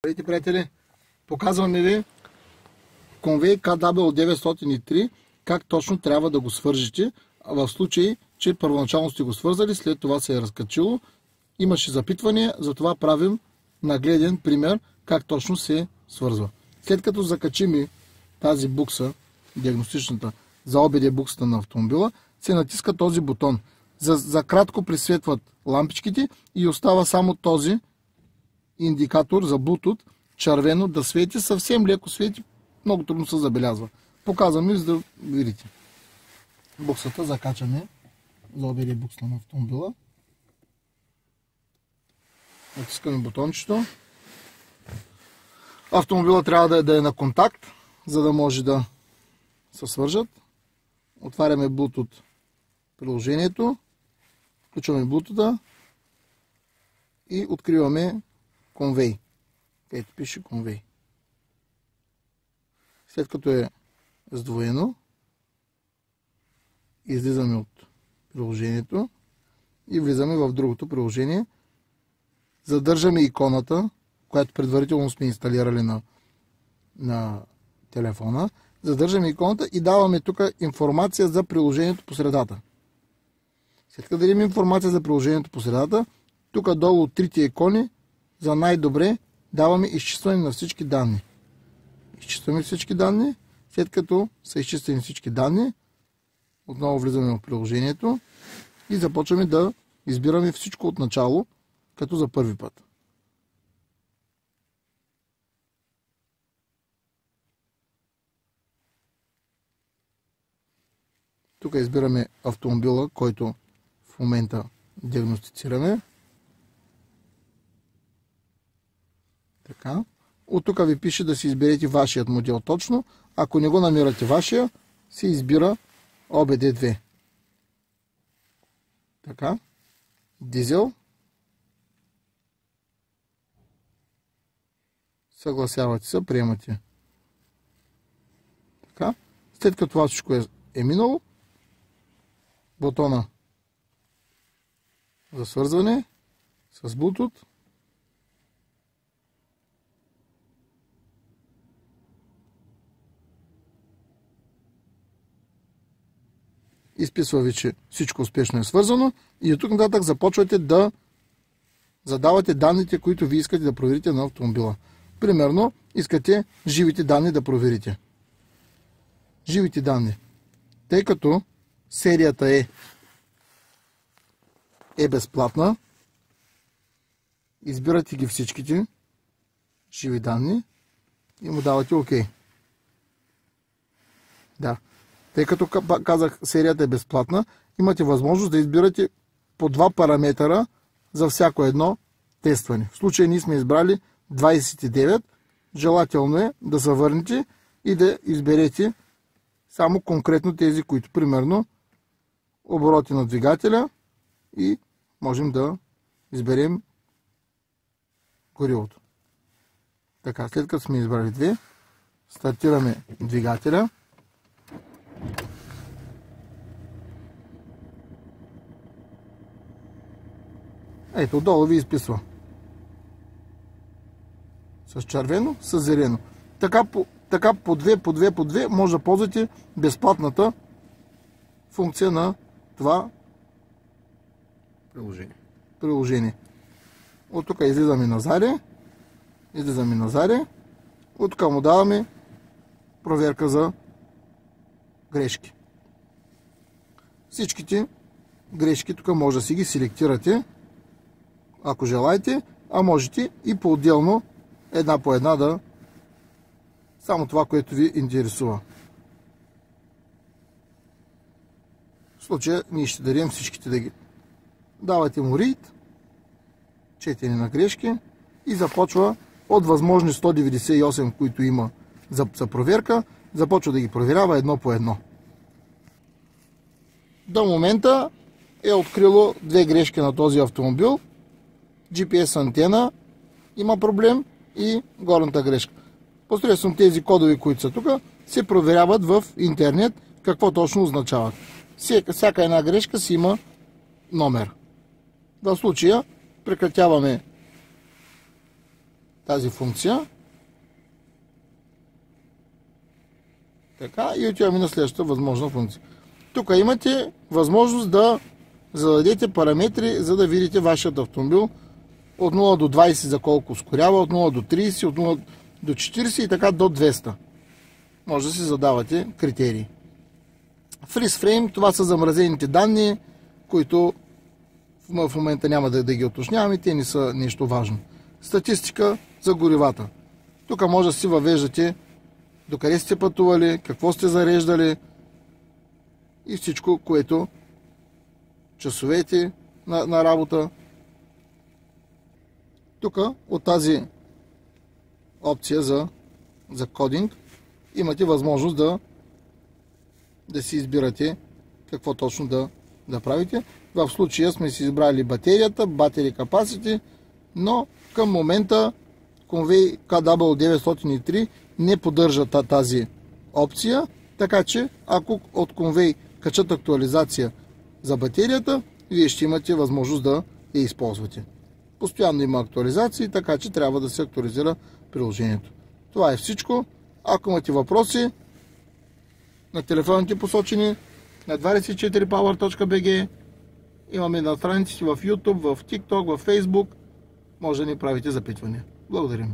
Здравейте, приятели! Показваме ви конвей KW903, как точно трябва да го свържете в случай, че първоначално сте го свързали, след това се е разкачило. Имаше запитвания, затова правим нагледен пример как точно се свързва. След като закачим тази букса, диагностичната за ОБД буксата на автомобила, се натиска този бутон. За кратко присветват лампичките и остава само този индикатор за Bluetooth, червено да свети, съвсем леко свети, много трудно се забелязва. Показвам ви, за да видите. Буксата закачаме за ОБД буксата на автомобила. Натискаме бутончето. Автомобила трябва да е на контакт, за да може да се свържат. Отваряме Bluetooth приложението, включваме Bluetooth и откриваме конвей. Където пише конвей. След като е сдвоено, излизаме от приложението и влизаме в другото приложение. Задържаме иконата, която предварително сме инсталирали на телефона. Задържаме иконата и даваме тук информация за приложението по средата. След като дадем информация за приложението по средата, тук долу от трите икони за най-добре даваме изчистване на всички данни. Изчистваме всички данни. След като са изчистени всички данни, отново влизаме в приложението и започваме да избираме всичко от начало, като за първи път. Тук избираме автомобила, който в момента диагностицираме. Така. От тук ви пише да си изберете вашият модел точно. Ако не го намирате вашия, се избира OBD2. Така. Дизел. Съгласявате се, приемате. Така. След като това всичко е минало, бутона за свързване с Bluetooth. Изписва ви, че всичко успешно е свързано и от тук нататък започвате да задавате данните, които ви искате да проверите на автомобила. Примерно, искате живите данни да проверите. Живите данни. Тъй като серията е безплатна, избирате ги всичките живи данни и му давате ОК. Да. Тъй като казах, серията е безплатна, имате възможност да избирате по два параметъра за всяко едно тестване. В случая ние сме избрали 29. Желателно е да се върнете и да изберете само конкретно тези, които примерно обороти на двигателя и можем да изберем горивото. Така, след като сме избрали две, стартираме двигателя. Ето, отдолу ви изписва. С червено, с зелено. Така по две може да ползвате безплатната функция на това приложение. От тук излизаме на заре. От тук му даваме проверка за грешки. Всичките грешки тук може да си ги селектирате, ако желаете, а можете и по-отделно, една по една да само това, което ви интересува. В случая ние ще дадем всичките да ги давате му read, четене на грешки и започва от възможни 198, които има за проверка, започва да ги проверява едно по едно. До момента е открило две грешки на този автомобил. GPS антена има проблем и горната грешка. Посредством тези кодови, които са тук, се проверяват в интернет какво точно означават. Всяка една грешка си има номер. В случая прекратяваме тази функция. Така, и отиваме на следващата възможна функция. Тук имате възможност да зададете параметри, за да видите вашият автомобил от 0 до 20 за колко ускорява, от 0 до 30, от 0 до 40 и така до 200. Може да си задавате критерии. Freeze Frame, това са замразените данни, които в момента няма да ги уточняваме, те не са нещо важно. Статистика за горивата. Тук може да си въвеждате докъде сте пътували, какво сте зареждали и всичко, което часовете на работа. Тук от тази опция за кодинг имате възможност да си избирате какво точно да правите. В случая сме си избрали батерията, Battery Capacity, но към момента Convey KW903 не поддържа тази опция, така че ако от Convey качат актуализация за батерията, вие ще имате възможност да я използвате. Постоянно има актуализации, така че трябва да се актуализира приложението. Това е всичко. Ако имате въпроси, на телефоните посочени на 24power.bg, имаме на страници в YouTube, в TikTok, в Facebook, може да ни правите запитвания. Благодарим.